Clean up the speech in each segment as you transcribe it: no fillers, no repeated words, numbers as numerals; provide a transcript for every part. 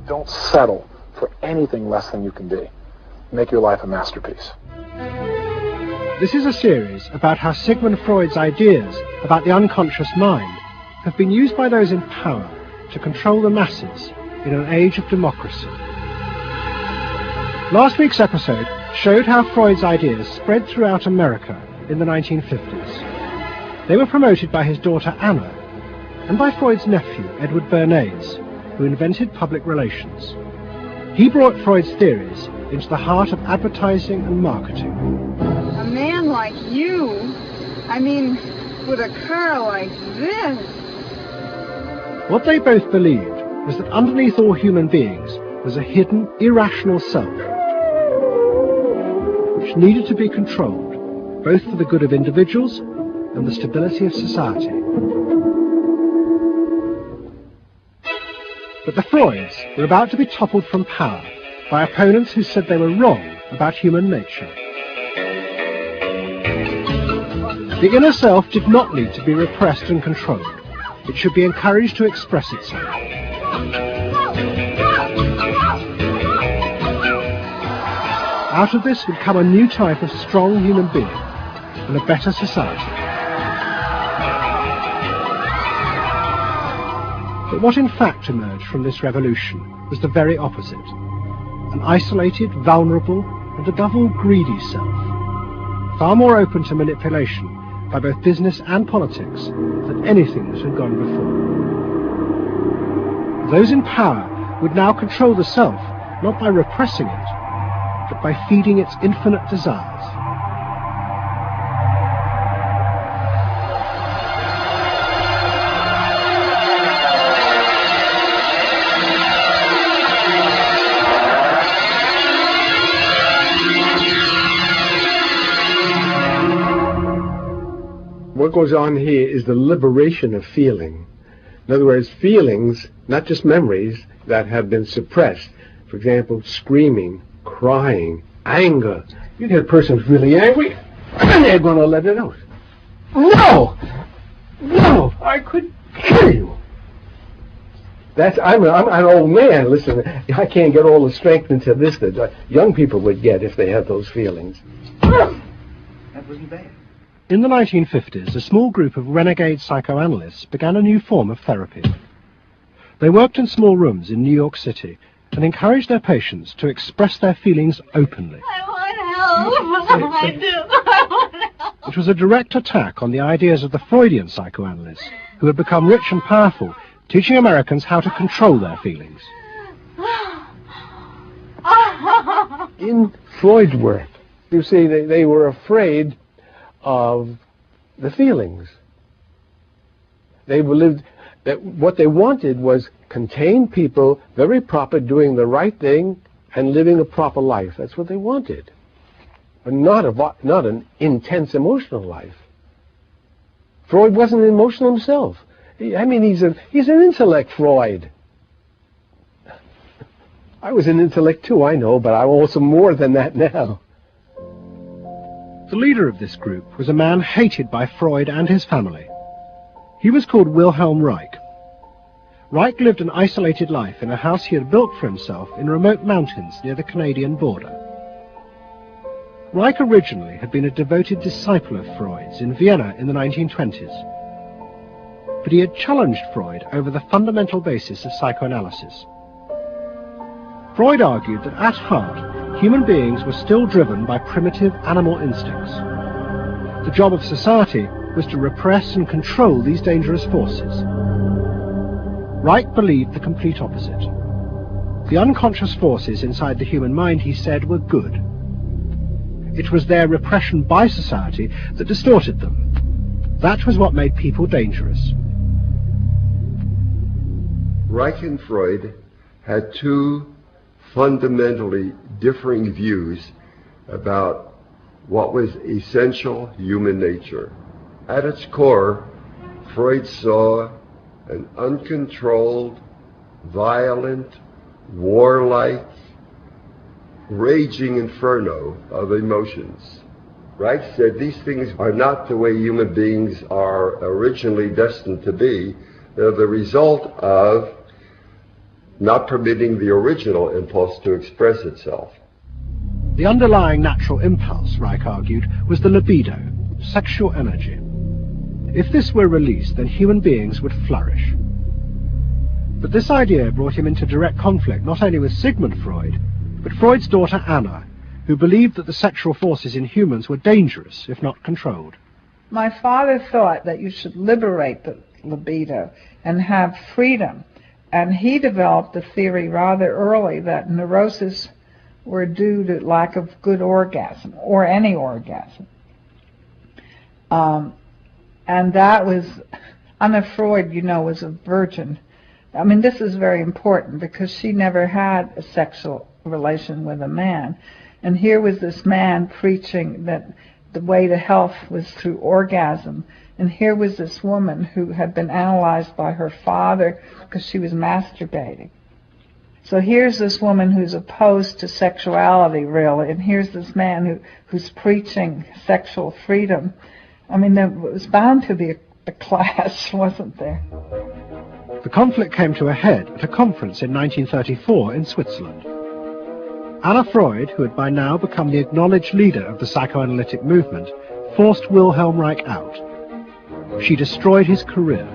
Don't settle for anything less than you can be. Make your life a masterpiece. This is a series about how Sigmund Freud's ideas about the unconscious mind have been used by those in power to control the masses in an age of democracy. Last week's episode showed how Freud's ideas spread throughout America in the 1950s. They were promoted by his daughter Anna and by Freud's nephew Edward Bernays, who invented public relations. He brought Freud's theories into the heart of advertising and marketing. A man like you, I mean, with a car like this. What they both believed was that underneath all human beings was a hidden, irrational self, which needed to be controlled, both for the good of individuals and the stability of society. But the Freuds were about to be toppled from power by opponents who said they were wrong about human nature. The inner self did not need to be repressed and controlled. It should be encouraged to express itself. Out of this would come a new type of strong human being and a better society. But what in fact emerged from this revolution was the very opposite. An isolated, vulnerable, and above all greedy self, far more open to manipulation by both business and politics than anything that had gone before. Those in power would now control the self, not by repressing it, but by feeding its infinite desires. What goes on here is the liberation of feeling. In other words, feelings, not just memories, that have been suppressed. For example, screaming, crying, anger. You get a person who's really angry, and they're going to let it out. No! No! I could kill you! I'm an old man. Listen, I can't get all the strength into this that young people would get if they had those feelings. That wasn't bad. In the 1950s, a small group of renegade psychoanalysts began a new form of therapy. They worked in small rooms in New York City and encouraged their patients to express their feelings openly. I want help. I do. I want help. It was a direct attack on the ideas of the Freudian psychoanalysts, who had become rich and powerful, teaching Americans how to control their feelings. In Freud's work, you see, they were afraid of the feelings. They believed that what they wanted was contained people, very proper, doing the right thing and living a proper life. That's what they wanted. But not an intense emotional life. Freud wasn't emotional himself. He's an intellect, Freud. I was an intellect too, I know, but I'm also more than that now. The leader of this group was a man hated by Freud and his family. He was called Wilhelm Reich. Reich lived an isolated life in a house he had built for himself in remote mountains near the Canadian border. Reich originally had been a devoted disciple of Freud's in Vienna in the 1920s. But he had challenged Freud over the fundamental basis of psychoanalysis. Freud argued that at heart, human beings were still driven by primitive animal instincts. The job of society was to repress and control these dangerous forces. Reich believed the complete opposite. The unconscious forces inside the human mind, he said, were good. It was their repression by society that distorted them. That was what made people dangerous. Reich and Freud had two fundamentally differing views about what was essential human nature. At its core, Freud saw an uncontrolled, violent, warlike, raging inferno of emotions. Reich said these things are not the way human beings are originally destined to be. They're the result of not permitting the original impulse to express itself. The underlying natural impulse, Reich argued, was the libido, sexual energy. If this were released, then human beings would flourish. But this idea brought him into direct conflict not only with Sigmund Freud, but Freud's daughter Anna, who believed that the sexual forces in humans were dangerous if not controlled. My father thought that you should liberate the libido and have freedom, and he developed the theory rather early that neuroses were due to lack of good orgasm, or any orgasm. And that was, Anna Freud, you know, was a virgin. I mean, this is very important because she never had a sexual relation with a man. And here was this man preaching that the way to health was through orgasm. And here was this woman who had been analyzed by her father because she was masturbating. So here's this woman who's opposed to sexuality, really, and here's this man who's preaching sexual freedom. I mean, there was bound to be a clash, wasn't there? The conflict came to a head at a conference in 1934 in Switzerland. Anna Freud, who had by now become the acknowledged leader of the psychoanalytic movement, forced Wilhelm Reich out. She destroyed his career.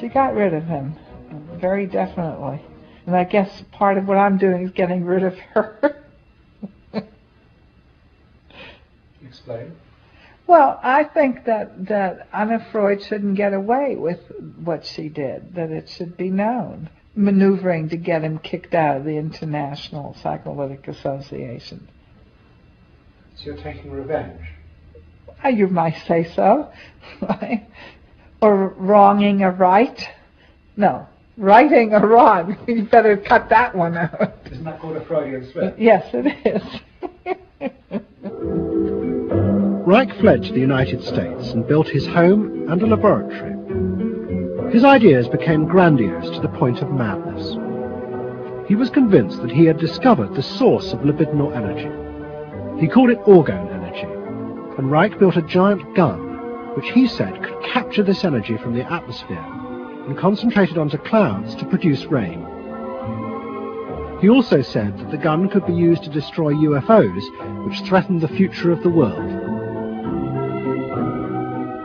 She got rid of him, very definitely. And I guess part of what I'm doing is getting rid of her. Explain. Well, I think that Anna Freud shouldn't get away with what she did, that it should be known, maneuvering to get him kicked out of the International Psychoanalytic Association. So you're taking revenge? You might say so, right? Or wronging a right? No, righting a wrong. You better cut that one out. Isn't that called a Freudian slip? Yes, it is. Reich fled to the United States and built his home and a laboratory. His ideas became grandiose to the point of madness. He was convinced that he had discovered the source of libidinal energy. He called it orgone energy, and Reich built a giant gun, which he said could capture this energy from the atmosphere and concentrate it onto clouds to produce rain. He also said that the gun could be used to destroy UFOs, which threatened the future of the world.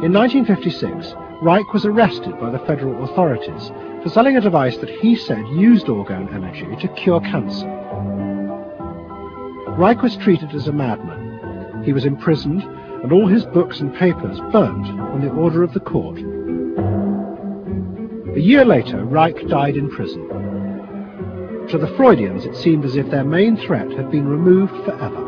In 1956, Reich was arrested by the federal authorities for selling a device that he said used orgone energy to cure cancer. Reich was treated as a madman. He was imprisoned, and all his books and papers burnt on the order of the court. A year later, Reich died in prison. To the Freudians, it seemed as if their main threat had been removed forever.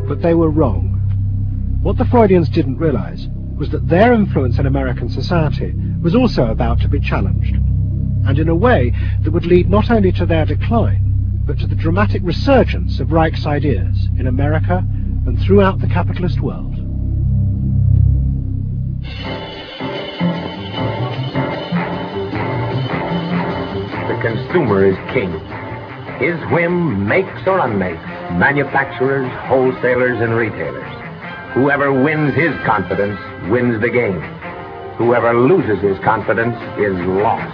But they were wrong. What the Freudians didn't realize was that their influence in American society was also about to be challenged, and in a way that would lead not only to their decline, but to the dramatic resurgence of Reich's ideas in America and throughout the capitalist world. The consumer is king. His whim makes or unmakes manufacturers, wholesalers, and retailers. Whoever wins his confidence wins the game. Whoever loses his confidence is lost.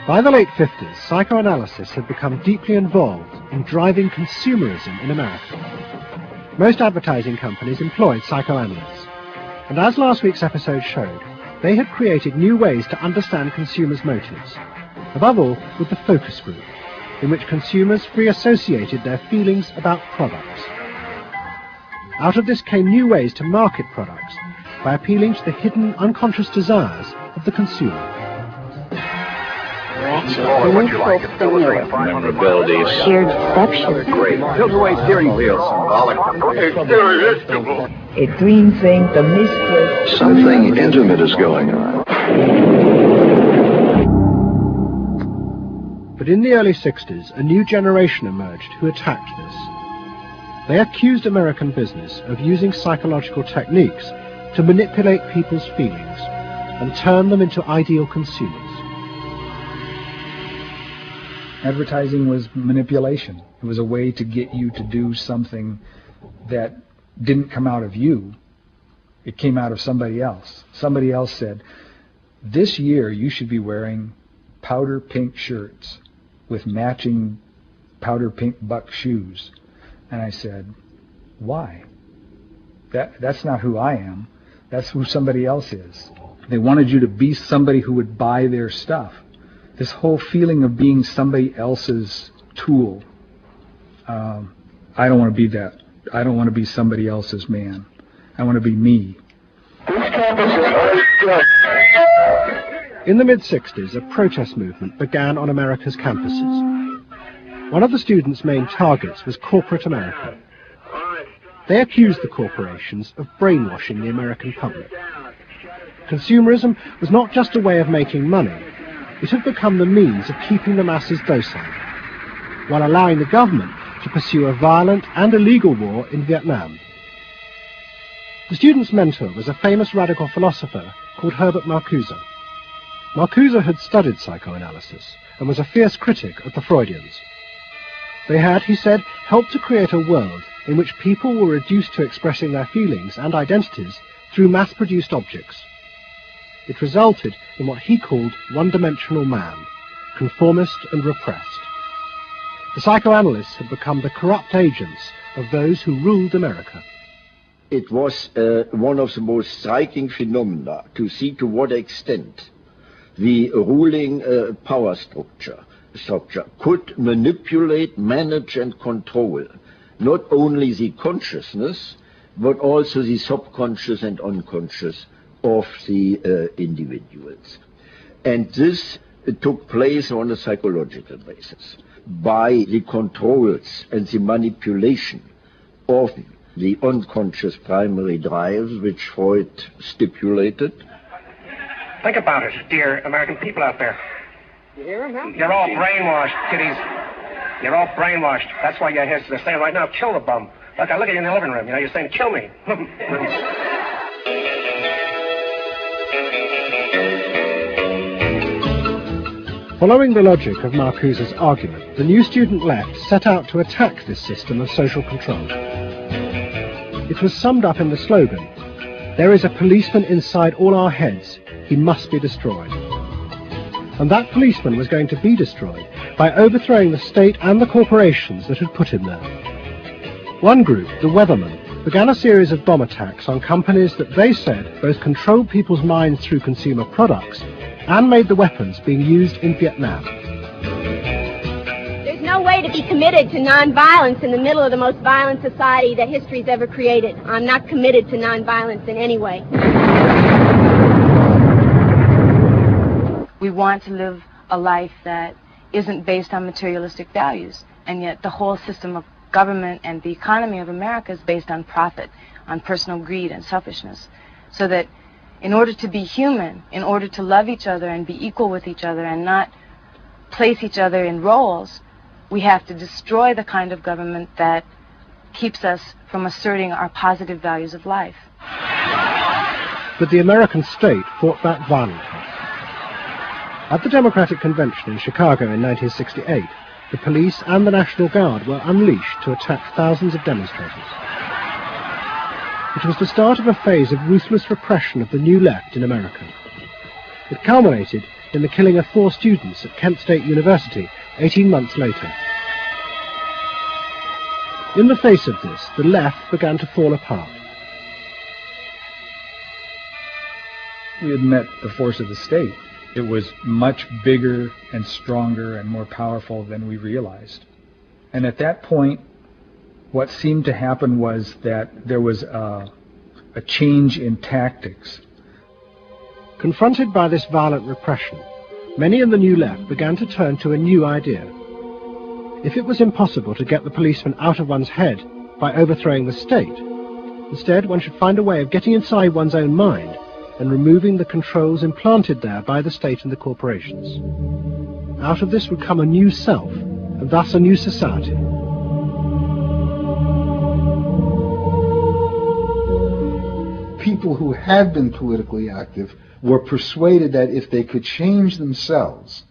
By the late 50s, psychoanalysis had become deeply involved in driving consumerism in America. Most advertising companies employed psychoanalysts, and as last week's episode showed, they had created new ways to understand consumers' motives, above all with the focus group, in which consumers free associated their feelings about products. Out of this came new ways to market products by appealing to the hidden unconscious desires of the consumer. Memorability, shared perception, great. Tilt-away steering wheels. a dream thing, the mistress. Something intimate is going on. But in the early 60s, a new generation emerged who attacked this. They accused American business of using psychological techniques to manipulate people's feelings and turn them into ideal consumers. Advertising was manipulation. It was a way to get you to do something that didn't come out of you. It came out of somebody else. Somebody else said, this year you should be wearing powder pink shirts with matching powder pink buck shoes. And I said, why? That's not who I am. That's who somebody else is. They wanted you to be somebody who would buy their stuff. This whole feeling of being somebody else's tool. I don't want to be that. I don't want to be somebody else's man. I want to be me. In the mid-60s, a protest movement began on America's campuses. One of the students' main targets was corporate America. They accused the corporations of brainwashing the American public. Consumerism was not just a way of making money, it had become the means of keeping the masses docile, while allowing the government to pursue a violent and illegal war in Vietnam. The student's mentor was a famous radical philosopher called Herbert Marcuse. Marcuse had studied psychoanalysis and was a fierce critic of the Freudians. They had, he said, helped to create a world in which people were reduced to expressing their feelings and identities through mass-produced objects. It resulted in what he called one-dimensional man, conformist and repressed. The psychoanalysts had become the corrupt agents of those who ruled America. It was one of the most striking phenomena to see to what extent the ruling power structure could manipulate, manage and control not only the consciousness but also the subconscious and unconscious of the individuals. And this took place on a psychological basis by the controls and the manipulation of the unconscious primary drives which Freud stipulated. Think about it, dear American people out there. You hear him, huh? You're all brainwashed, kiddies. You're all brainwashed. That's why they're saying right now, kill the bum. Look, I look at you in the living room. You know, you're saying, kill me. Following the logic of Marcuse's argument, the new student left set out to attack this system of social control. It was summed up in the slogan, "There is a policeman inside all our heads. He must be destroyed." And that policeman was going to be destroyed by overthrowing the state and the corporations that had put him there. One group, the Weathermen, began a series of bomb attacks on companies that they said both controlled people's minds through consumer products and made the weapons being used in Vietnam. There's no way to be committed to nonviolence in the middle of the most violent society that history's ever created. I'm not committed to nonviolence in any way. We want to live a life that isn't based on materialistic values, and yet the whole system of government and the economy of America is based on profit, on personal greed and selfishness. So that in order to be human, in order to love each other and be equal with each other and not place each other in roles, we have to destroy the kind of government that keeps us from asserting our positive values of life. But the American state fought back violently. At the Democratic Convention in Chicago in 1968, the police and the National Guard were unleashed to attack thousands of demonstrators. It was the start of a phase of ruthless repression of the New Left in America. It culminated in the killing of 4 students at Kent State University 18 months later. In the face of this, the left began to fall apart. We had met the force of the state. It was much bigger and stronger and more powerful than we realized. And at that point, what seemed to happen was that there was a change in tactics. Confronted by this violent repression, many in the New Left began to turn to a new idea. If it was impossible to get the policeman out of one's head by overthrowing the state, instead one should find a way of getting inside one's own mind and removing the controls implanted there by the state and the corporations. Out of this would come a new self, and thus a new society. People who had been politically active were persuaded that if they could change themselves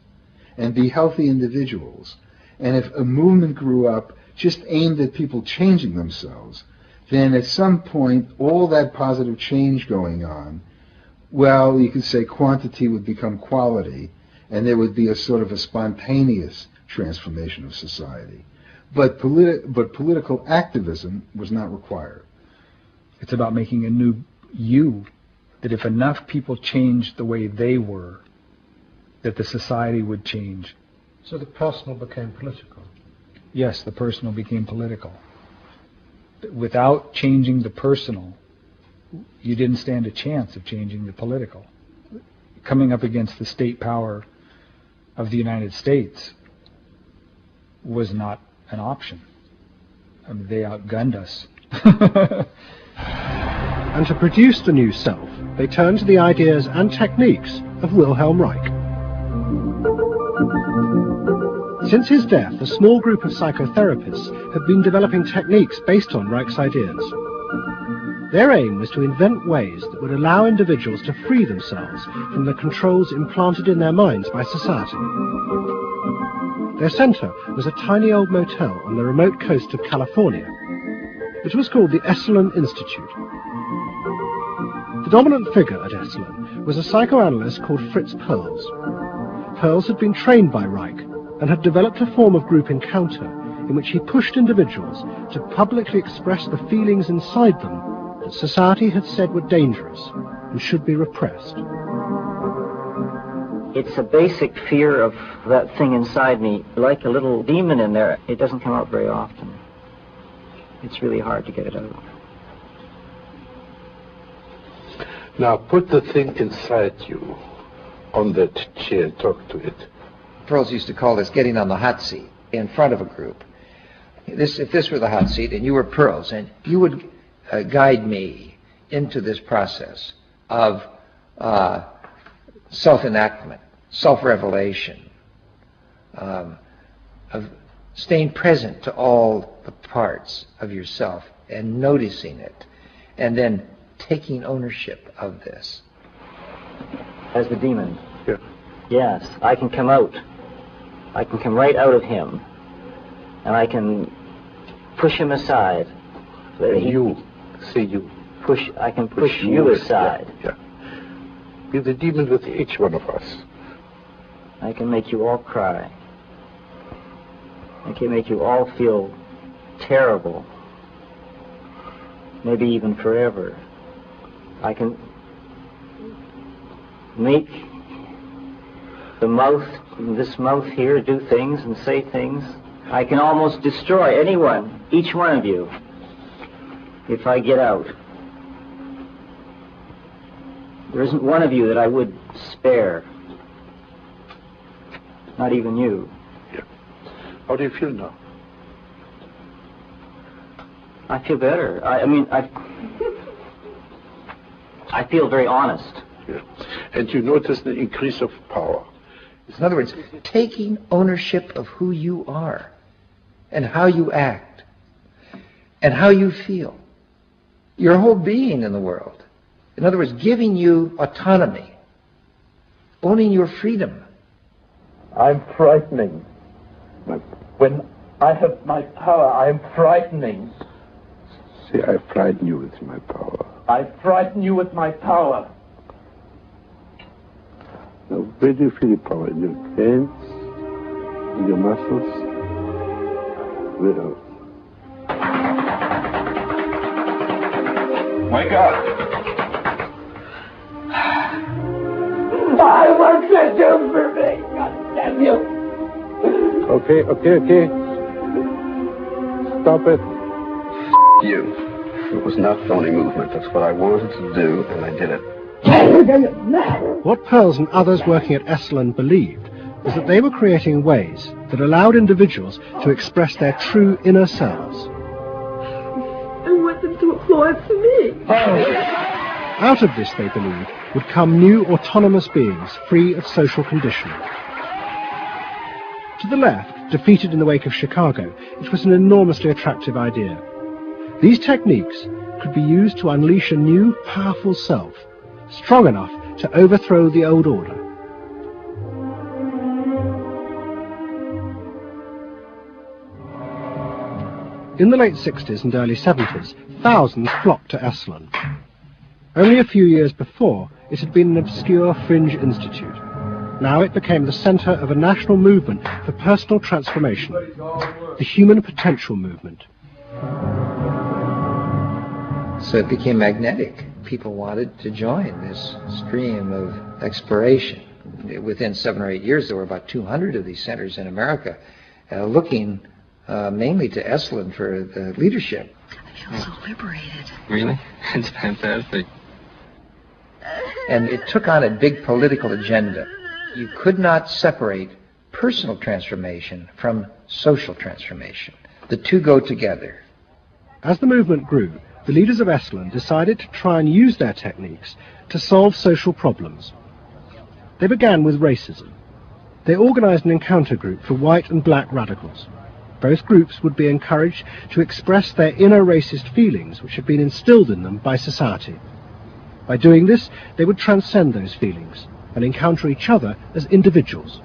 and be healthy individuals, and if a movement grew up just aimed at people changing themselves, then at some point all that positive change going on Well, you could say quantity would become quality, and there would be a sort of a spontaneous transformation of society. But political activism was not required. It's about making a new you, that if enough people changed the way they were, that the society would change. So the personal became political? Yes, the personal became political. Without changing the personal, you didn't stand a chance of changing the political. Coming up against the state power of the United States was not an option. I mean, they outgunned us. And to produce the new self, they turned to the ideas and techniques of Wilhelm Reich. Since his death, a small group of psychotherapists have been developing techniques based on Reich's ideas. Their aim was to invent ways that would allow individuals to free themselves from the controls implanted in their minds by society. Their center was a tiny old motel on the remote coast of California. It was called the Esalen Institute. The dominant figure at Esalen was a psychoanalyst called Fritz Perls. Perls had been trained by Reich and had developed a form of group encounter in which he pushed individuals to publicly express the feelings inside them that society had said were dangerous and should be repressed. It's a basic fear of that thing inside me, like a little demon in there. It doesn't come out very often. It's really hard to get it out. Now put the thing inside you on that chair and talk to it. Perls used to call this getting on the hot seat in front of a group. If this were the hot seat and you were Perls, and you would guide me into this process of self-enactment, self-revelation, of staying present to all the parts of yourself and noticing it, and then taking ownership of this. As the demon. Yeah. Yes, I can come out. I can come right out of him, and I can push him aside. You, say you. I can push you aside. Yeah. Be the demon with each one of us. I can make you all cry. I can make you all feel terrible. Maybe even forever. I can make this mouth here, do things and say things. I can almost destroy anyone, each one of you, if I get out. There isn't one of you that I would spare. Not even you. Yeah. How do you feel now? I feel better. I feel very honest. Yeah. And you notice the increase of power. In other words, taking ownership of who you are and how you act and how you feel. Your whole being in the world. In other words, giving you autonomy, owning your freedom. I'm frightening. When I have my power, I am frightening. See, I frighten you with my power. I frighten you with my power. Now, where do you feel your power? In your hands? In your muscles? Where else? Wake up! I want to do for me! God damn you! Okay. Stop it. You. It was not phony movement. That's what I wanted to do, and I did it. What Perls and others working at Esalen believed was that they were creating ways that allowed individuals to express their true inner selves. I want them to applaud for me. Out of this, they believed, would come new autonomous beings free of social conditioning. To the left, defeated in the wake of Chicago, it was an enormously attractive idea. These techniques could be used to unleash a new, powerful self, strong enough to overthrow the old order. In the late 60s and early 70s, thousands flocked to Esalen. Only a few years before, it had been an obscure fringe institute. Now it became the center of a national movement for personal transformation, the human potential movement. So it became magnetic. People wanted to join this stream of exploration. Within 7 or 8 years, there were about 200 of these centers in America, looking mainly to Esalen for the leadership. I feel so liberated. Really? It's fantastic. And it took on a big political agenda. You could not separate personal transformation from social transformation. The two go together. As the movement grew, the leaders of Esalen decided to try and use their techniques to solve social problems. They began with racism. They organized an encounter group for white and black radicals. Both groups would be encouraged to express their inner racist feelings which had been instilled in them by society. By doing this, they would transcend those feelings and encounter each other as individuals.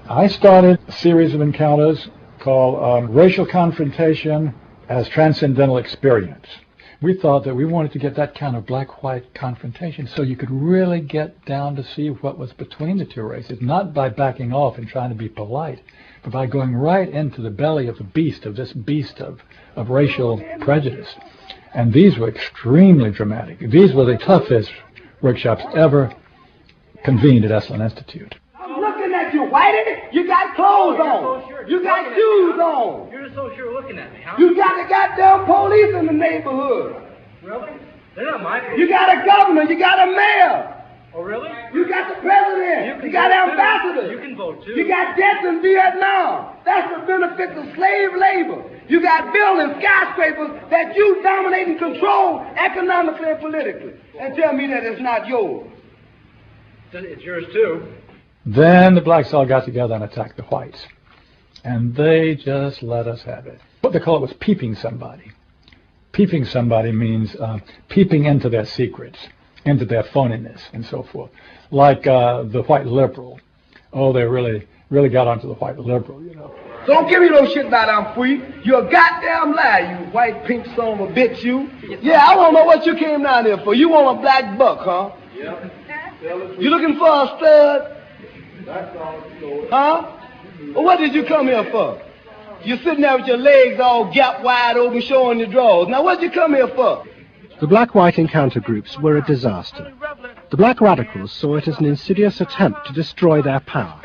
I started a series of encounters called Racial Confrontation as Transcendental Experience. We thought that we wanted to get that kind of black-white confrontation so you could really get down to see what was between the two races, not by backing off and trying to be polite, but by going right into the belly of the beast, of this beast of racial prejudice. And these were extremely dramatic. These were the toughest workshops ever convened at Esalen Institute. I'm looking at you, Whitey. You got clothes on. You got shoes on. You're so sure looking at me, huh? You got the goddamn police in the neighborhood. Really? They're not my police. You got a governor. You got a mayor. Oh, really? You got the president. You got ambassadors. You can vote, too. You got debts in Vietnam. That's the benefits of slave labor. You got buildings, skyscrapers that you dominate and control economically and politically. And tell me that it's not yours. It's yours, too. Then the blacks all got together and attacked the whites. And they just let us have it. What they call it was peeping somebody. Peeping somebody means peeping into their secrets, into their phoniness, and so forth. Like the white liberal. Oh, they really got onto the white liberal, you know. Don't give me no shit about I'm free. You're a goddamn liar, you white pink son of a bitch, you. Yeah, I want to know what you came down here for. You want a black buck, huh? Yeah. You looking for a stud? Huh? Well, what did you come here for? You're sitting there with your legs all gap wide open showing your drawers. Now what did you come here for? The black-white encounter groups were a disaster. The black radicals saw it as an insidious attempt to destroy their power.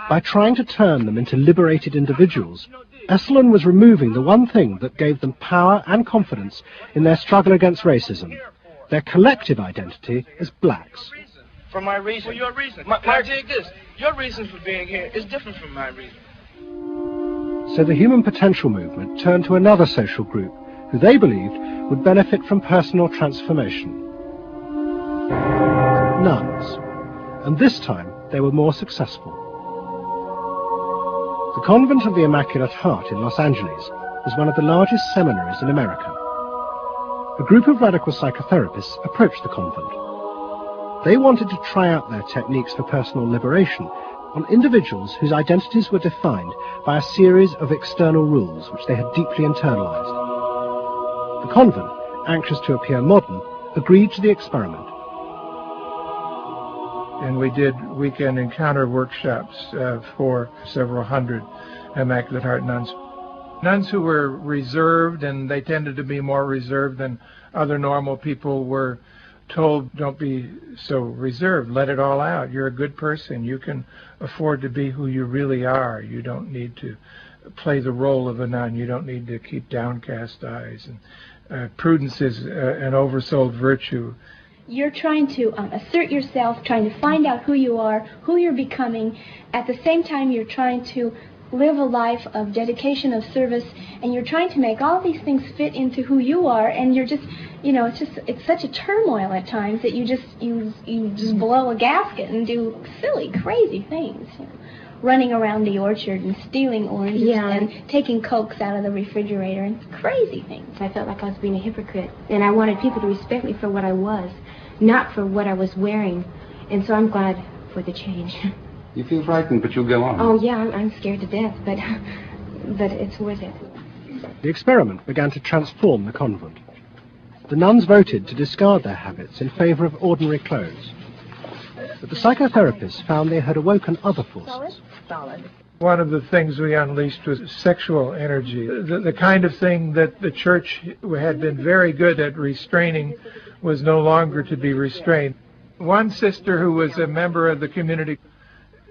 By trying to turn them into liberated individuals, Esalen was removing the one thing that gave them power and confidence in their struggle against racism, their collective identity as blacks. For my reason. For your reason. Dig this. Your reason for being here is different from my reason. So the human potential movement turned to another social group who they believed would benefit from personal transformation. Nuns. And this time they were more successful. The Convent of the Immaculate Heart in Los Angeles was one of the largest seminaries in America. A group of radical psychotherapists approached the convent. They wanted to try out their techniques for personal liberation on individuals whose identities were defined by a series of external rules which they had deeply internalized. The convent, anxious to appear modern, agreed to the experiment. And we did weekend encounter workshops for several hundred Immaculate Heart nuns. Nuns who were reserved, and they tended to be more reserved than other normal people, were told, don't be so reserved, let it all out. You're a good person. You can afford to be who you really are. You don't need to play the role of a nun. You don't need to keep downcast eyes. And prudence is an oversold virtue. You're trying to assert yourself, trying to find out who you are, who you're becoming. At the same time, you're trying to live a life of dedication, of service, and you're trying to make all these things fit into who you are, and you're just, you know, it's such a turmoil at times that you just blow a gasket and do silly, crazy things. You know, running around the orchard and stealing oranges and taking Cokes out of the refrigerator and crazy things. I felt like I was being a hypocrite, and I wanted people to respect me for what I was, not for what I was wearing. And so I'm glad for the change. You feel frightened, but you'll go on. Oh, yeah, I'm scared to death, but it's worth it. The experiment began to transform the convent. the nuns voted to discard their habits in favor of ordinary clothes. But the psychotherapists found they had awoken other forces. One of the things we unleashed was sexual energy. The kind of thing that the church had been very good at restraining was no longer to be restrained. One sister who was a member of the community,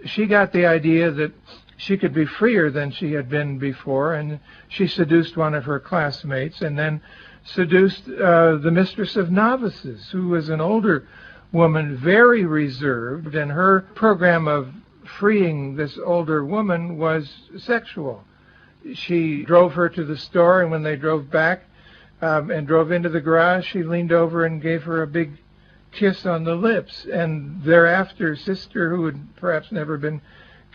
she got the idea that she could be freer than she had been before, and she seduced one of her classmates and then seduced the mistress of novices, who was an older woman, very reserved, and her program of freeing this older woman was sexual. She drove her to the store, and when they drove back and drove into the garage, she leaned over and gave her a big kiss on the lips, and thereafter, sister, who had perhaps never been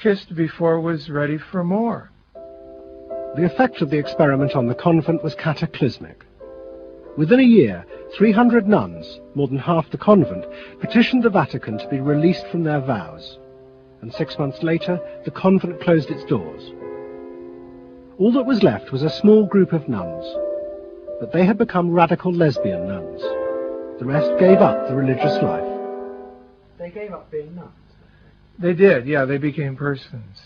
kissed before, was ready for more. The effect of the experiment on the convent was cataclysmic. Within a year, 300 nuns, more than half the convent, petitioned the Vatican to be released from their vows, and 6 months later, the convent closed its doors. All that was left was a small group of nuns, but they had become radical lesbian nuns. The rest gave up the religious life. They gave up being nuns. They did, yeah, they became persons.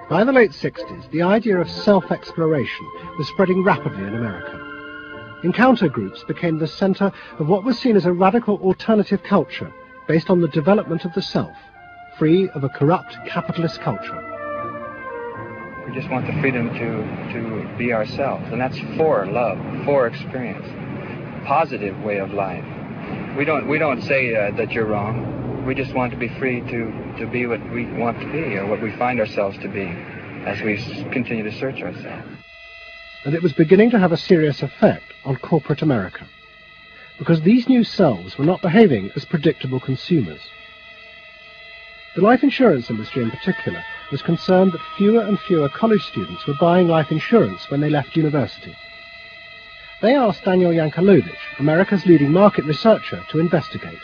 By the late 60s, the idea of self-exploration was spreading rapidly in America. Encounter groups became the center of what was seen as a radical alternative culture based on the development of the self, free of a corrupt capitalist culture. We just want the freedom to be ourselves, and that's for love, for experience, positive way of life. We don't say that you're wrong. We just want to be free to be what we want to be, or what we find ourselves to be, as we continue to search ourselves. And it was beginning to have a serious effect on corporate America, because these new selves were not behaving as predictable consumers. The life insurance industry in particular was concerned that fewer and fewer college students were buying life insurance when they left university. They asked Daniel Yankelovich, America's leading market researcher, to investigate.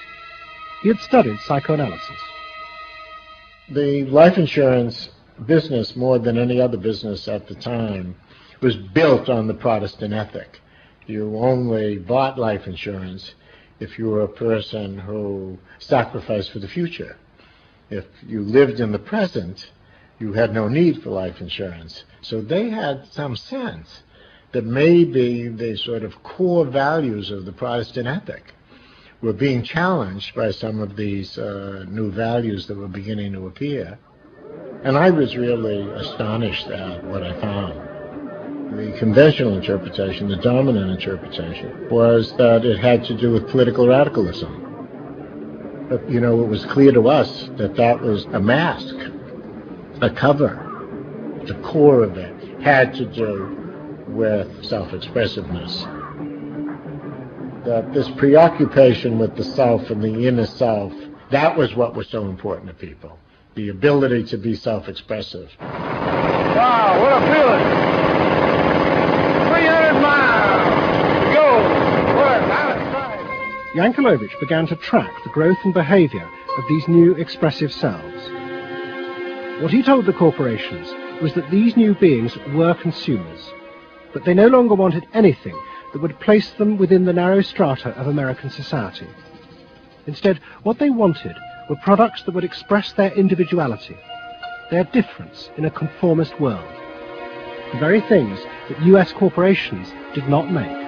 He had studied psychoanalysis. The life insurance business, more than any other business at the time, was built on the Protestant ethic. You only bought life insurance if you were a person who sacrificed for the future. If you lived in the present, you had no need for life insurance. So they had some sense that maybe the sort of core values of the Protestant ethic were being challenged by some of these new values that were beginning to appear. And I was really astonished at what I found. The conventional interpretation, the dominant interpretation, was that it had to do with political radicalism. But, you know, it was clear to us that that was a mask, a cover. The core of it had to do with self-expressiveness. That this preoccupation with the self and the inner self, that was what was so important to people. The ability to be self-expressive. Wow, what a feeling! 300 miles to go. What a nice. Yankelovich began to track the growth and behavior of these new expressive selves. What he told the corporations was that these new beings were consumers, but they no longer wanted anything that would place them within the narrow strata of American society. Instead, what they wanted were products that would express their individuality, their difference in a conformist world, the very things that US corporations did not make.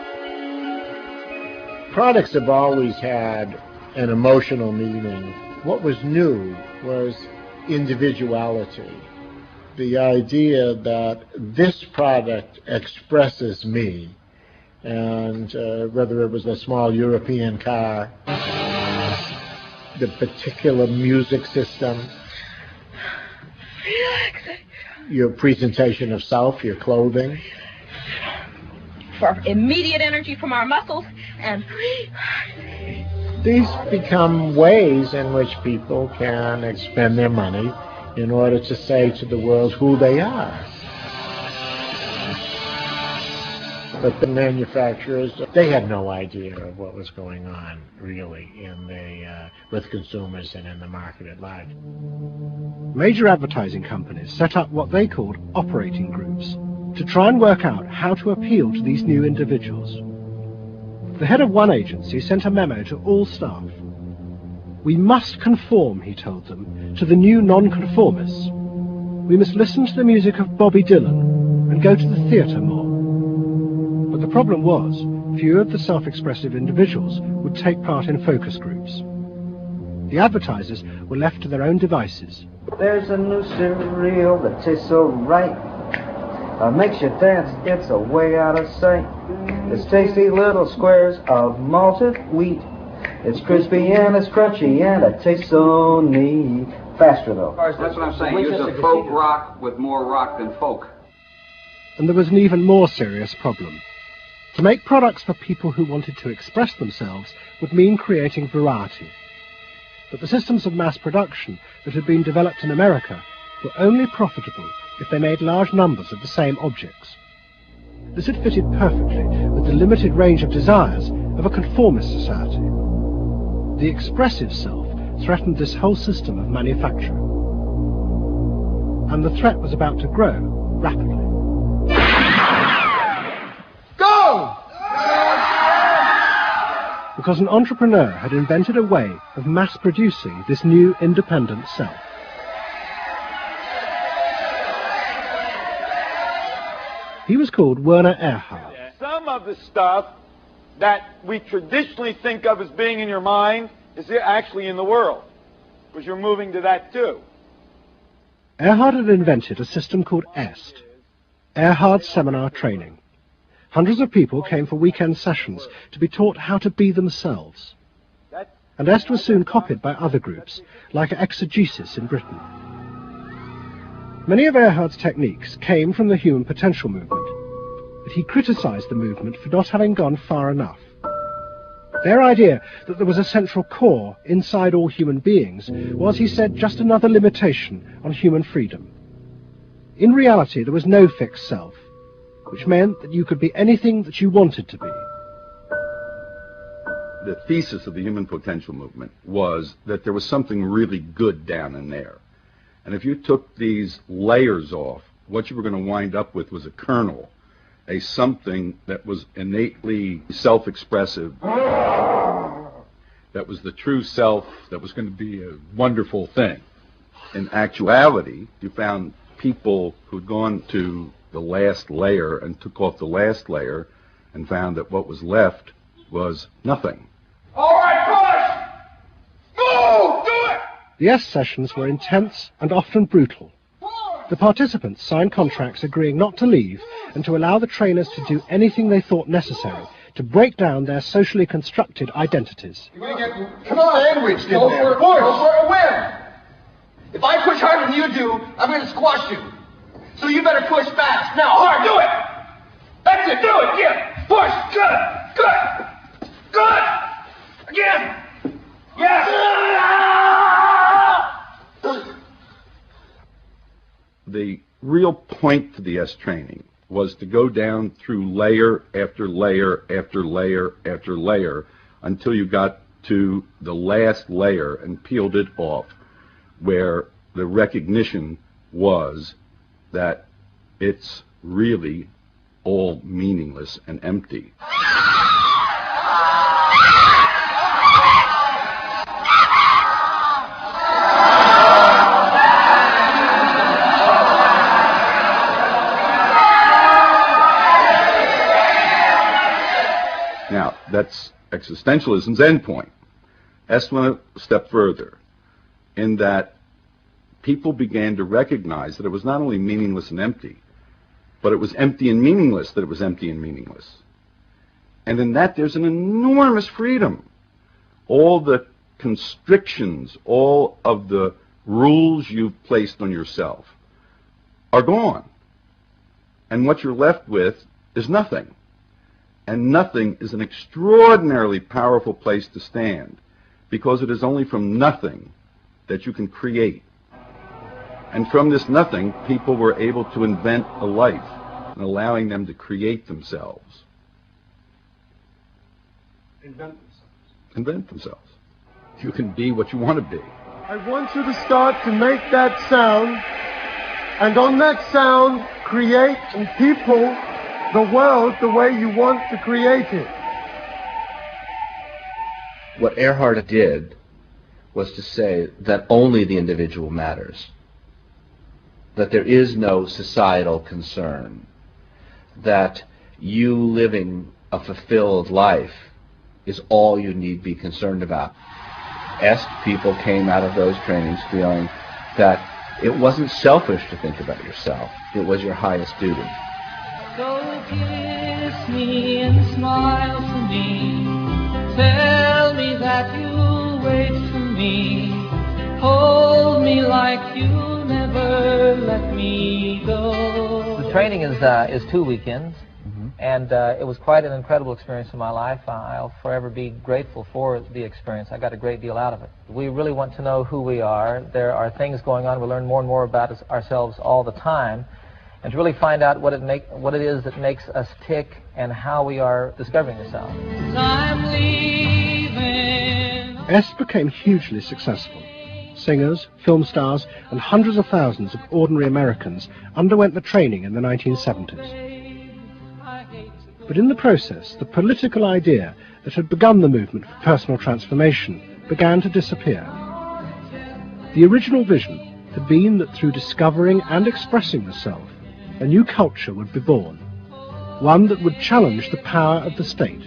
Products have always had an emotional meaning. What was new was individuality. The idea that this product expresses me, and whether it was a small European car, the particular music system, your presentation of self, your clothing. For immediate energy from our muscles and these become ways in which people can spend their money in order to say to the world who they are. But the manufacturers, they had no idea of what was going on, really, in the with consumers and in the market at large. Major advertising companies set up what they called operating groups, to try and work out how to appeal to these new individuals. The head of one agency sent a memo to all staff. We must conform, he told them, to the new nonconformists. We must listen to the music of Bobby Dylan and go to the theatre more. But the problem was, few of the self-expressive individuals would take part in focus groups. The advertisers were left to their own devices. There's a new cereal that tastes so right. Makes you dance, it's a way out of sight. It's tasty little squares of malted wheat. It's crispy and it's crunchy and it tastes so neat. Faster though. That's what I'm saying. Use a folk rock with more rock than folk. And there was an even more serious problem. To make products for people who wanted to express themselves would mean creating variety. But the systems of mass production that had been developed in America were only profitable if they made large numbers of the same objects. This had fitted perfectly with the limited range of desires of a conformist society. The expressive self threatened this whole system of manufacture. And the threat was about to grow rapidly. Go! Because an entrepreneur had invented a way of mass-producing this new independent self. He was called Werner Erhard. Some of the stuff that we traditionally think of as being in your mind is actually in the world, because you're moving to that too. Erhard had invented a system called EST, Erhard Seminar Training. Hundreds of people came for weekend sessions to be taught how to be themselves. And EST was soon copied by other groups, like exegesis in Britain. Many of Erhard's techniques came from the human potential movement, but he criticized the movement for not having gone far enough. Their idea that there was a central core inside all human beings was, he said, just another limitation on human freedom. In reality, there was no fixed self, which meant that you could be anything that you wanted to be. The thesis of the human potential movement was that there was something really good down in there. And if you took these layers off, what you were going to wind up with was a kernel, a something that was innately self-expressive, that was the true self, that was going to be a wonderful thing. In actuality, you found people who'd gone to the last layer and took off the last layer and found that what was left was nothing. All right, push! Move! Do it! The EST sessions were intense and often brutal. The participants signed contracts agreeing not to leave and to allow the trainers to do anything they thought necessary to break down their socially constructed identities. You're gonna get sandwiched in there. Push! For a win! If I push harder than you do, I'm gonna squash you. So you better push fast. Now, hard, do it! That's it, do it, yeah! Push, good, good, good! Again! Yes! The real point to the EST training was to go down through layer after layer after layer after layer until you got to the last layer and peeled it off, where the recognition was that it's really all meaningless and empty. Now, that's existentialism's endpoint. EST went a step further in that people began to recognize that it was not only meaningless and empty, but it was empty and meaningless that it was empty and meaningless. And in that there's an enormous freedom. All the constrictions, all of the rules you've placed on yourself are gone. And what you're left with is nothing. And nothing is an extraordinarily powerful place to stand, because it is only from nothing that you can create. And from this nothing, people were able to invent a life, and allowing them to create themselves. Invent themselves. You can be what you want to be. I want you to start to make that sound, and on that sound, create in people the world the way you want to create it. What Erhard did was to say that only the individual matters, that there is no societal concern, that you living a fulfilled life is all you need be concerned about. Est people came out of those trainings feeling that it wasn't selfish to think about yourself, it was your highest duty. So kiss me and smile for me, tell me that you'll wait for me, hold me like you never let me go. The training is 2 weekends, and it was quite an incredible experience in my life. I'll forever be grateful for the experience. I got a great deal out of it. We really want to know who we are. There are things going on. We learn more and more about ourselves all the time, and to really find out what it is that makes us tick and how we are discovering ourselves. I'm leaving. Est became hugely successful. Singers, film stars, and hundreds of thousands of ordinary Americans underwent the training in the 1970s. But in the process, the political idea that had begun the movement for personal transformation began to disappear. The original vision had been that through discovering and expressing the self, a new culture would be born, one that would challenge the power of the state.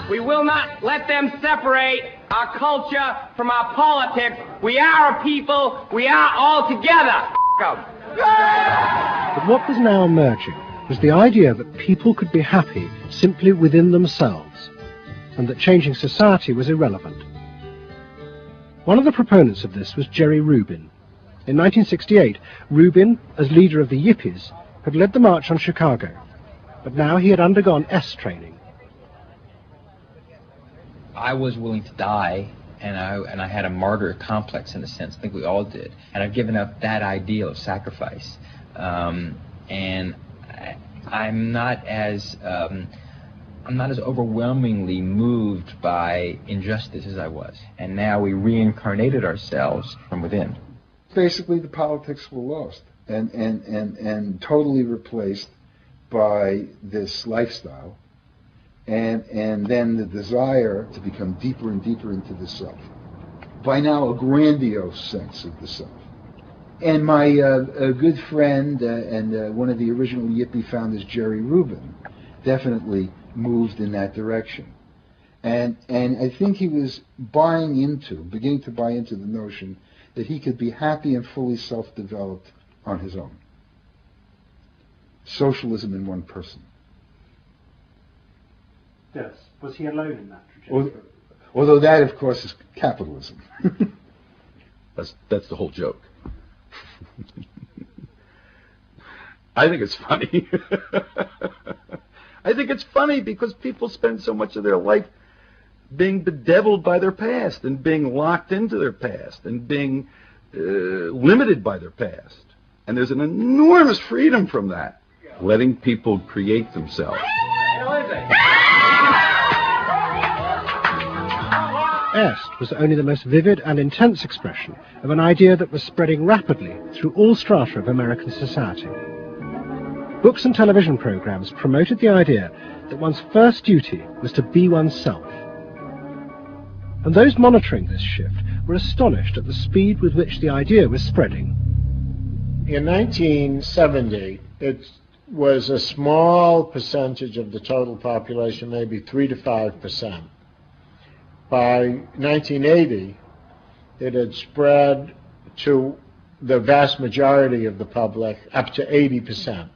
We will not let them separate our culture from our politics. We are a people. We are all together. But what was now emerging was the idea that people could be happy simply within themselves, and that changing society was irrelevant. One of the proponents of this was Jerry Rubin. In 1968, Rubin, as leader of the Yippies, had led the march on Chicago, but now he had undergone Est training. I was willing to die, and I had a martyr complex in a sense. I think we all did. And I've given up that ideal of sacrifice. And I'm not as overwhelmingly moved by injustice as I was. And now we reincarnated ourselves from within. Basically, the politics were lost and totally replaced by this lifestyle. And then the desire to become deeper and deeper into the self. By now, a grandiose sense of the self. And my good friend and one of the original Yippie founders, Jerry Rubin, definitely moved in that direction. And I think he was beginning to buy into the notion that he could be happy and fully self-developed on his own. Socialism in one person. Yes. Was he alone in that trajectory? Although that, of course, is capitalism. That's the whole joke. I think it's funny. I think it's funny because people spend so much of their life being bedeviled by their past and being locked into their past and being limited by their past. And there's an enormous freedom from that. Letting people create themselves. Est was only the most vivid and intense expression of an idea that was spreading rapidly through all strata of American society. Books and television programs promoted the idea that one's first duty was to be oneself. And those monitoring this shift were astonished at the speed with which the idea was spreading. In 1970, it was a small percentage of the total population, maybe 3 to 5%. By 1980, it had spread to the vast majority of the public, up to 80%.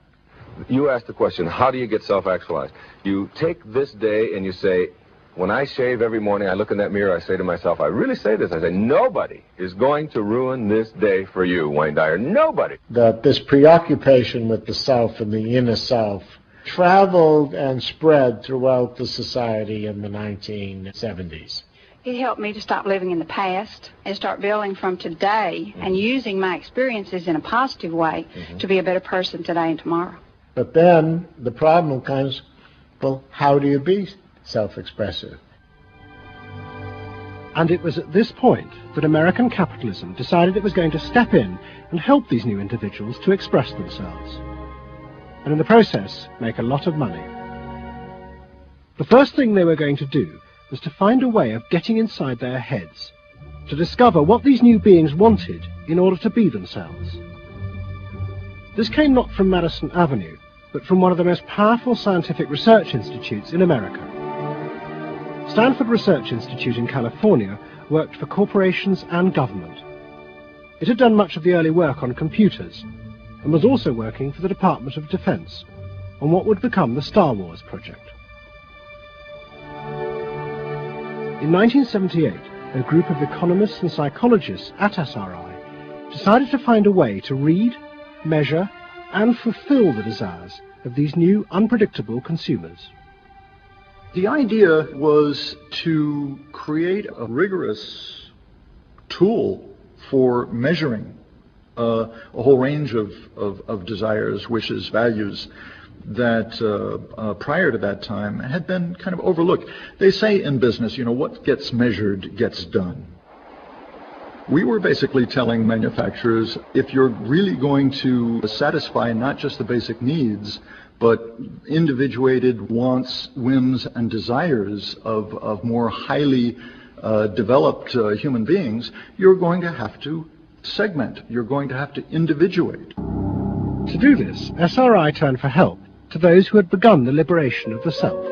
You asked the question, how do you get self-actualized? You take this day and you say, when I shave every morning, I look in that mirror, I say to myself, I really say this, I say, nobody is going to ruin this day for you, Wayne Dyer, nobody. That this preoccupation with the self and the inner self traveled and spread throughout the society in the 1970s. It helped me to stop living in the past and start building from today and using my experiences in a positive way to be a better person today and tomorrow. But then the problem comes, well, how do you be self-expressive? And it was at this point that American capitalism decided it was going to step in and help these new individuals to express themselves, and in the process make a lot of money. The first thing they were going to do was to find a way of getting inside their heads, to discover what these new beings wanted in order to be themselves. This came not from Madison Avenue, but from one of the most powerful scientific research institutes in America. Stanford Research Institute in California worked for corporations and government. It had done much of the early work on computers, and was also working for the Department of Defense on what would become the Star Wars project. In 1978, a group of economists and psychologists at SRI decided to find a way to read, measure, and fulfill the desires of these new, unpredictable consumers. The idea was to create a rigorous tool for measuring a whole range of desires, wishes, values that prior to that time had been kind of overlooked. They say in business, what gets measured gets done. We were basically telling manufacturers, if you're really going to satisfy not just the basic needs, but individuated wants, whims, and desires of more highly developed human beings, you're going to have to segment. You're going to have to individuate. To do this, SRI turned for help to those who had begun the liberation of the self.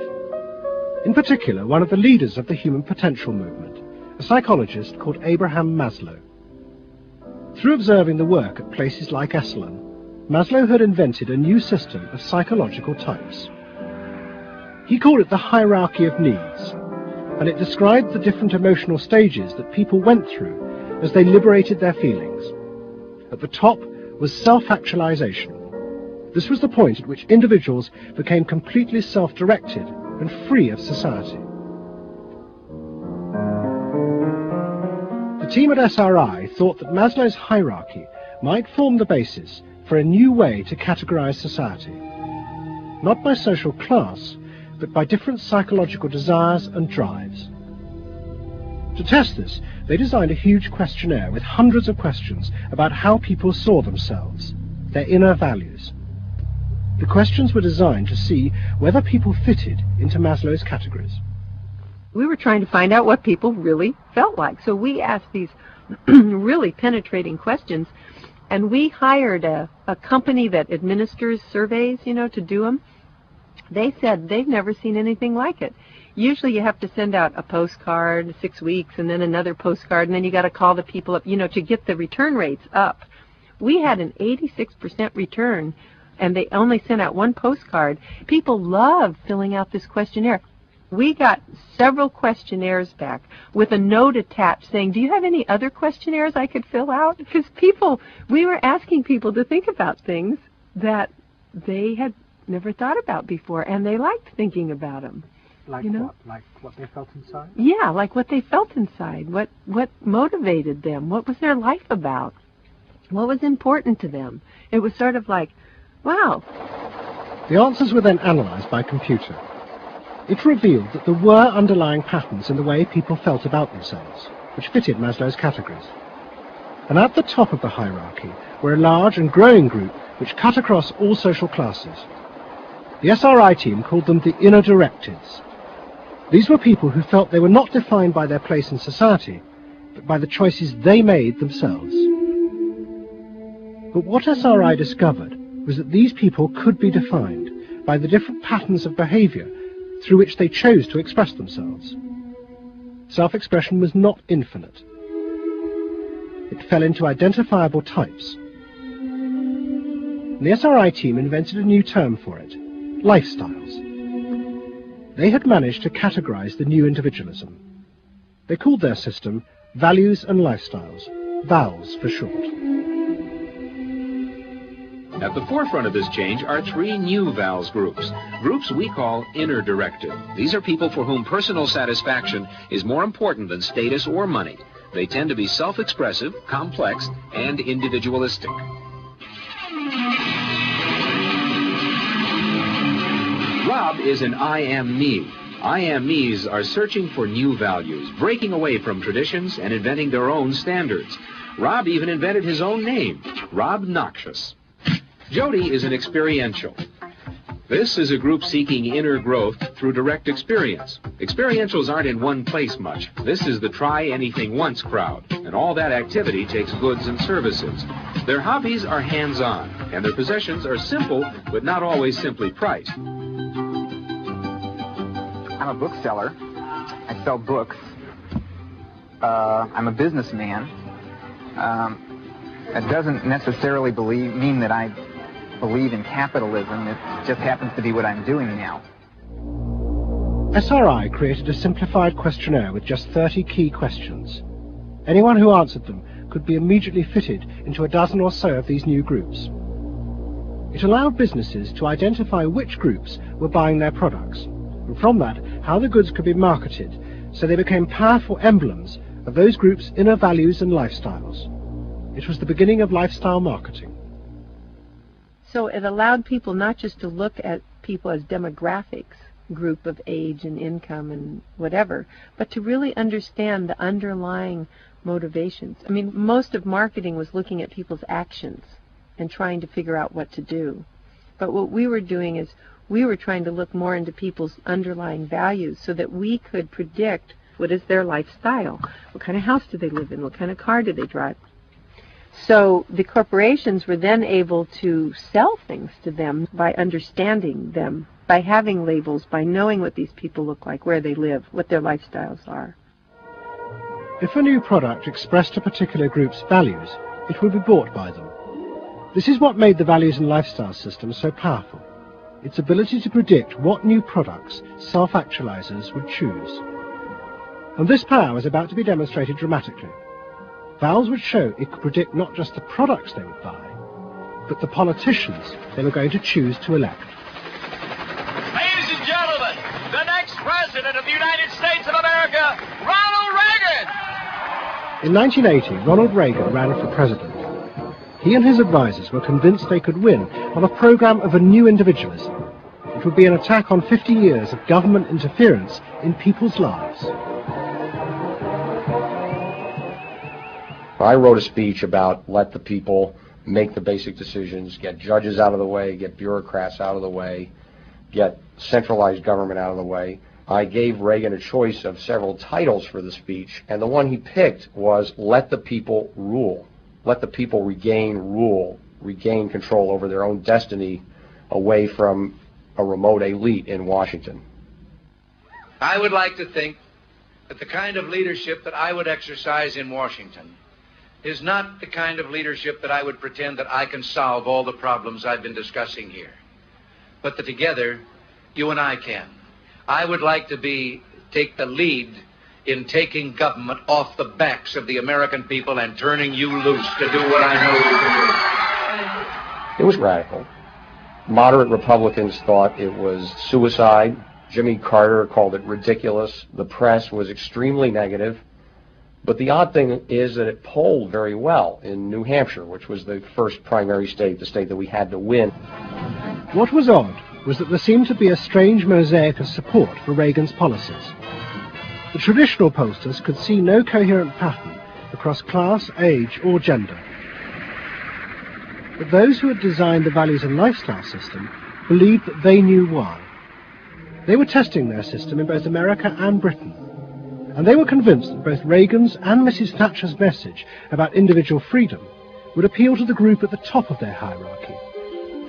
In particular, one of the leaders of the human potential movement, a psychologist called Abraham Maslow. Through observing the work at places like Esalen, Maslow had invented a new system of psychological types. He called it the hierarchy of needs, and it described the different emotional stages that people went through as they liberated their feelings. At the top was self-actualization. This was the point at which individuals became completely self-directed and free of society. The team at SRI thought that Maslow's hierarchy might form the basis for a new way to categorize society, not by social class, but by different psychological desires and drives. To test this, they designed a huge questionnaire with hundreds of questions about how people saw themselves, their inner values. The questions were designed to see whether people fitted into Maslow's categories. We were trying to find out what people really felt like. So we asked these really penetrating questions, and we hired a company that administers surveys, to do them. They said they've never seen anything like it. Usually you have to send out a postcard 6 weeks and then another postcard, and then you got to call the people up, to get the return rates up. We had an 86% return, and they only sent out one postcard. People loved filling out this questionnaire. We got several questionnaires back with a note attached saying, do you have any other questionnaires I could fill out? Because we were asking people to think about things that they had never thought about before, and they liked thinking about them. Like what? Like what they felt inside? Yeah, like what they felt inside. What motivated them? What was their life about? What was important to them? It was sort of like, wow. The answers were then analyzed by computer. It revealed that there were underlying patterns in the way people felt about themselves, which fitted Maslow's categories. And at the top of the hierarchy were a large and growing group which cut across all social classes. The SRI team called them the inner directives. These were people who felt they were not defined by their place in society, but by the choices they made themselves. But what SRI discovered was that these people could be defined by the different patterns of behavior through which they chose to express themselves. Self-expression was not infinite. It fell into identifiable types. And the SRI team invented a new term for it, lifestyles. They had managed to categorize the new individualism. They called their system Values and Lifestyles, VALS for short. At the forefront of this change are three new VALS groups we call inner directive. These are people for whom personal satisfaction is more important than status or money. They tend to be self-expressive, complex, and individualistic. Rob is an I am me. I am me's are searching for new values, breaking away from traditions and inventing their own standards. Rob even invented his own name, Rob Noxious. Jody is an experiential. This is a group seeking inner growth through direct experience. Experientials aren't in one place much. This is the try-anything-once crowd, and all that activity takes goods and services. Their hobbies are hands-on, and their possessions are simple, but not always simply priced. I'm a bookseller. I sell books. I'm a businessman. It doesn't necessarily mean that I believe in capitalism. It just happens to be what I'm doing now. SRI created a simplified questionnaire with just 30 key questions. Anyone who answered them could be immediately fitted into a dozen or so of these new groups. It allowed businesses to identify which groups were buying their products, and from that, how the goods could be marketed, so they became powerful emblems of those groups' inner values and lifestyles. It was the beginning of lifestyle marketing. So it allowed people not just to look at people as demographics, group of age and income and whatever, but to really understand the underlying motivations. I mean, most of marketing was looking at people's actions and trying to figure out what to do. But what we were doing is we were trying to look more into people's underlying values so that we could predict what is their lifestyle, what kind of house do they live in, what kind of car do they drive. So the corporations were then able to sell things to them by understanding them, by having labels, by knowing what these people look like, where they live, what their lifestyles are. If a new product expressed a particular group's values, it would be bought by them. This is what made the values and lifestyle system so powerful, its ability to predict what new products self-actualizers would choose. And this power was about to be demonstrated dramatically. Valves would show it could predict not just the products they would buy, but the politicians they were going to choose to elect. Ladies and gentlemen, the next President of the United States of America, Ronald Reagan! In 1980, Ronald Reagan ran for president. He and his advisors were convinced they could win on a program of a new individualism. It would be an attack on 50 years of government interference in people's lives. I wrote a speech about let the people make the basic decisions, get judges out of the way, get bureaucrats out of the way, get centralized government out of the way. I gave Reagan a choice of several titles for the speech, and the one he picked was let the people rule. Let the people regain rule, regain control over their own destiny away from a remote elite in Washington. I would like to think that the kind of leadership that I would exercise in Washington is not the kind of leadership that I would pretend that I can solve all the problems I've been discussing here, but that together you and I can. I would like to take the lead in taking government off the backs of the American people and turning you loose to do what I know you can do. It was radical. Moderate Republicans thought it was suicide. Jimmy Carter called it ridiculous. The press was extremely negative. But the odd thing is that it polled very well in New Hampshire, which was the first primary state, the state that we had to win. What was odd was that there seemed to be a strange mosaic of support for Reagan's policies. The traditional pollsters could see no coherent pattern across class, age, or gender. But those who had designed the values and lifestyle system believed that they knew why. They were testing their system in both America and Britain. And they were convinced that both Reagan's and Mrs. Thatcher's message about individual freedom would appeal to the group at the top of their hierarchy,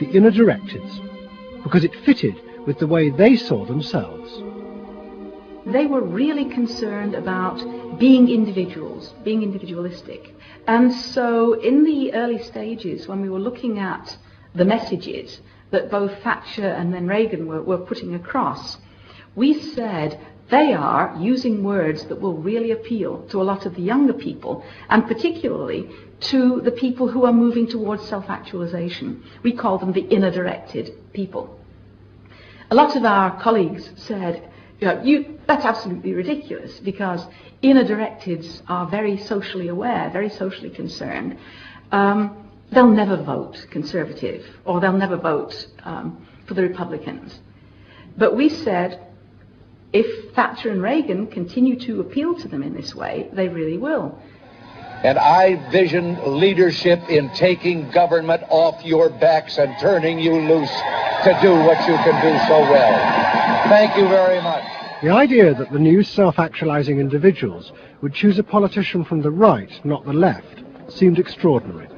the inner directeds, because it fitted with the way they saw themselves. They were really concerned about being individuals, being individualistic. And so in the early stages, when we were looking at the messages that both Thatcher and then Reagan were putting across, we said, they are using words that will really appeal to a lot of the younger people, and particularly to the people who are moving towards self-actualization. We call them the inner-directed people. A lot of our colleagues said, that's absolutely ridiculous, because inner-directeds are very socially aware, very socially concerned. They'll never vote Conservative, or they'll never vote for the Republicans. But we said, if Thatcher and Reagan continue to appeal to them in this way, they really will. And I vision leadership in taking government off your backs and turning you loose to do what you can do so well. Thank you very much. The idea that the new self-actualizing individuals would choose a politician from the right, not the left, seemed extraordinary.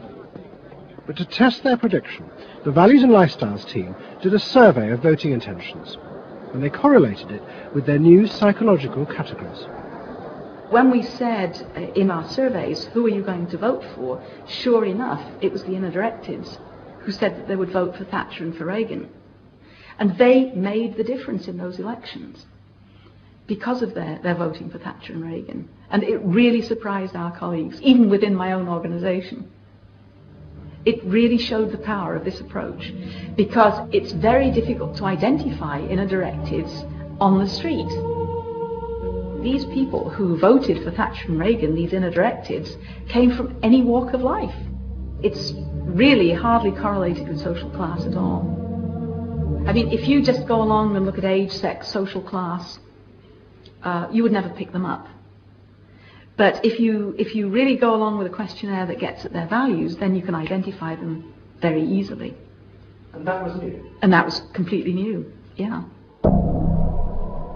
But to test their prediction, the Values and Lifestyles team did a survey of voting intentions, and they correlated it with their new psychological categories. When we said in our surveys, who are you going to vote for, sure enough, it was the inner directives who said that they would vote for Thatcher and for Reagan. And they made the difference in those elections because of their voting for Thatcher and Reagan. And it really surprised our colleagues, even within my own organization. It really showed the power of this approach, because it's very difficult to identify inner directives on the street. These people who voted for Thatcher and Reagan, these inner directives, came from any walk of life. It's really hardly correlated with social class at all. I mean, if you just go along and look at age, sex, social class, you would never pick them up. But if you really go along with a questionnaire that gets at their values, then you can identify them very easily. And that was new? And that was completely new, yeah.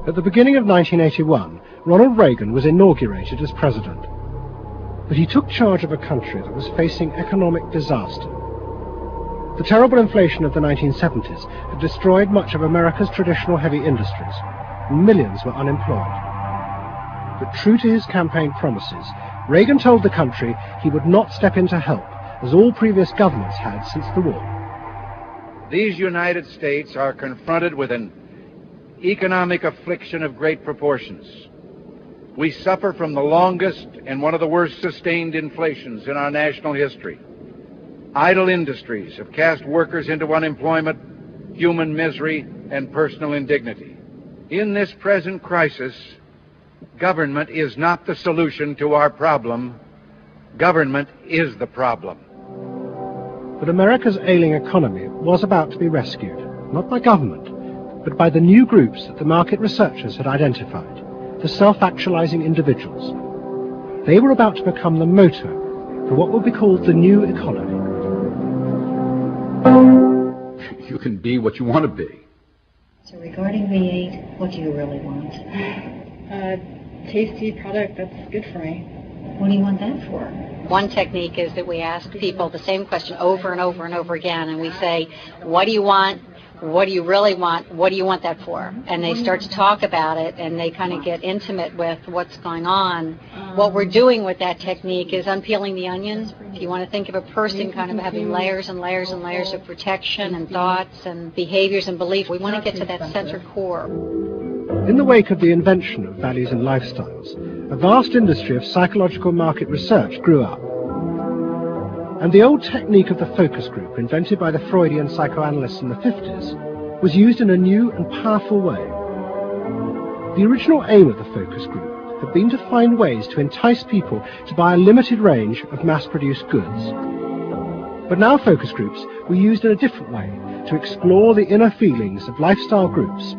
At the beginning of 1981, Ronald Reagan was inaugurated as president. But he took charge of a country that was facing economic disaster. The terrible inflation of the 1970s had destroyed much of America's traditional heavy industries, and millions were unemployed. But true to his campaign promises, Reagan told the country he would not step in to help, as all previous governments had since the war. These United States are confronted with an economic affliction of great proportions. We suffer from the longest and one of the worst sustained inflations in our national history. Idle industries have cast workers into unemployment, human misery, and personal indignity. In this present crisis, government is not the solution to our problem. Government is the problem. But America's ailing economy was about to be rescued, not by government, but by the new groups that the market researchers had identified, the self-actualizing individuals. They were about to become the motor for what would be called the new economy. You can be what you want to be. So regarding V8, what do you really want? A tasty product that's good for me. What do you want that for? One technique is that we ask people the same question over and over and over again, and we say, what do you want? What do you really want? What do you want that for? And they start to talk about it, and they kind of get intimate with what's going on. What we're doing with that technique is unpeeling the onion. If you want to think of a person kind of having layers and layers and layers of protection and thoughts and behaviors and beliefs, we want to get to that center core. In the wake of the invention of values and lifestyles, a vast industry of psychological market research grew up. And the old technique of the focus group, invented by the Freudian psychoanalysts in the 50s, was used in a new and powerful way. The original aim of the focus group had been to find ways to entice people to buy a limited range of mass-produced goods. But now focus groups were used in a different way to explore the inner feelings of lifestyle groups,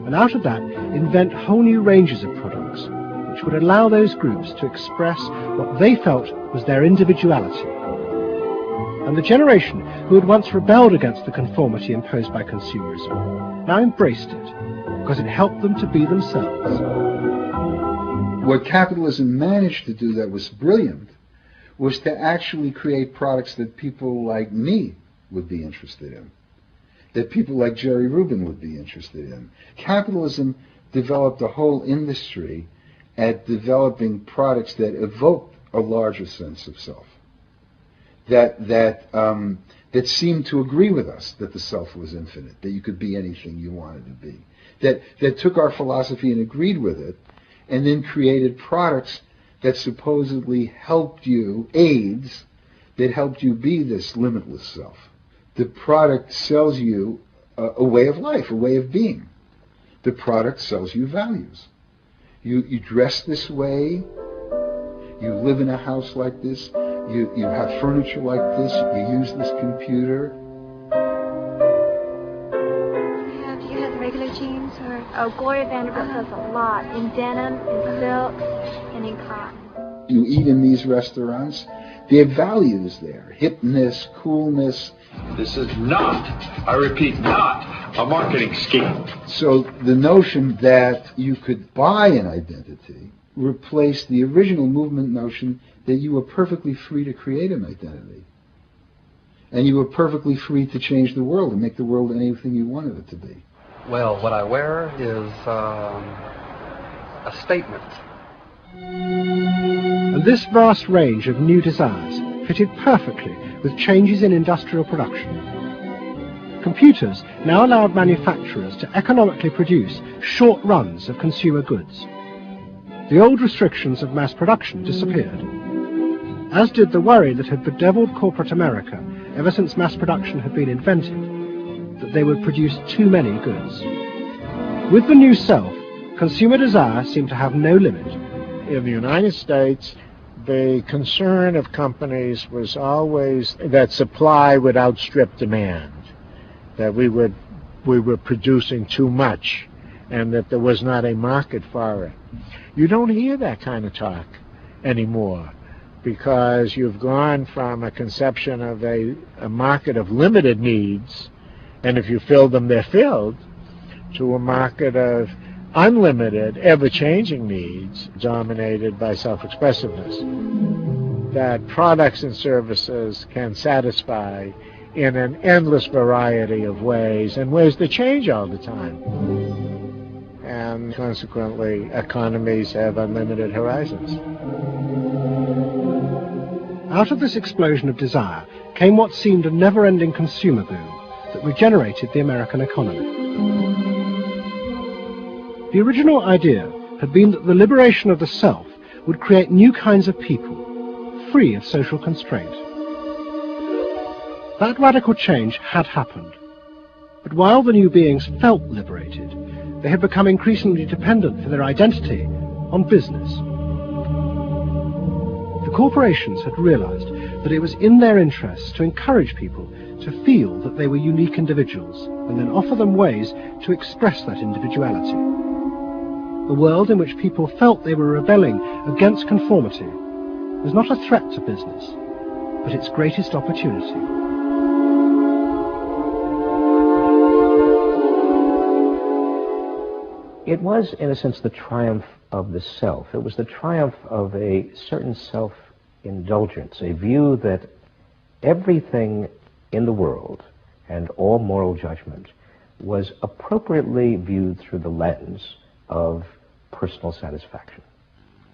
and out of that invent whole new ranges of products, which would allow those groups to express what they felt was their individuality. And the generation who had once rebelled against the conformity imposed by consumerism now embraced it, because it helped them to be themselves. What capitalism managed to do that was brilliant was to actually create products that people like me would be interested in, that people like Jerry Rubin would be interested in. Capitalism developed a whole industry at developing products that evoked a larger sense of self, that seemed to agree with us that the self was infinite, that you could be anything you wanted to be, that took our philosophy and agreed with it, and then created products that supposedly helped you, aids, that helped you be this limitless self. The product sells you a way of life, a way of being. The product sells you values. You dress this way, you live in a house like this, you have furniture like this, you use this computer. Do you have the regular jeans or? Oh, Gloria Vanderbilt does a lot in denim, in silk, and in cotton. You eat in these restaurants, there are values there, hipness, coolness. This is not, I repeat, not a marketing scheme. So the notion that you could buy an identity replaced the original movement notion that you were perfectly free to create an identity. And you were perfectly free to change the world and make the world anything you wanted it to be. Well, what I wear is a statement. And this vast range of new desires fitted perfectly with changes in industrial production. Computers now allowed manufacturers to economically produce short runs of consumer goods. The old restrictions of mass production disappeared, as did the worry that had bedeviled corporate America ever since mass production had been invented, that they would produce too many goods. With the new self, consumer desire seemed to have no limit. In the United States, the concern of companies was always that supply would outstrip demand, that we were producing too much, and that there was not a market for it. You don't hear that kind of talk anymore, because you've gone from a conception of a market of limited needs, and if you fill them, they're filled, to a market of unlimited, ever-changing needs dominated by self-expressiveness, that products and services can satisfy in an endless variety of ways, and ways that change all the time. And consequently, economies have unlimited horizons. Out of this explosion of desire came what seemed a never-ending consumer boom that regenerated the American economy. The original idea had been that the liberation of the self would create new kinds of people, free of social constraint. That radical change had happened, but while the new beings felt liberated, they had become increasingly dependent for their identity on business. The corporations had realized that it was in their interests to encourage people to feel that they were unique individuals and then offer them ways to express that individuality. A world in which people felt they were rebelling against conformity was not a threat to business, but its greatest opportunity. It was, in a sense, the triumph of the self. It was the triumph of a certain self-indulgence, a view that everything in the world and all moral judgment was appropriately viewed through the lens of personal satisfaction.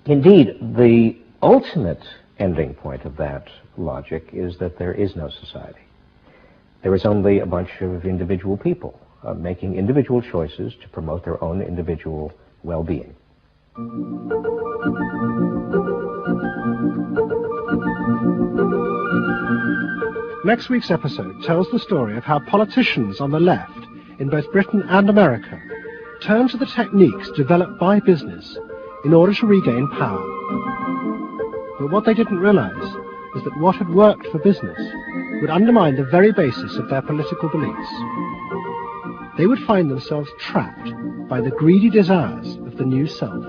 Indeed, the ultimate ending point of that logic is that there is no society. There is only a bunch of individual people making individual choices to promote their own individual well-being. Next week's episode tells the story of how politicians on the left, in both Britain and America, turned to the techniques developed by business in order to regain power. But what they didn't realize is that what had worked for business would undermine the very basis of their political beliefs. They would find themselves trapped by the greedy desires of the new self.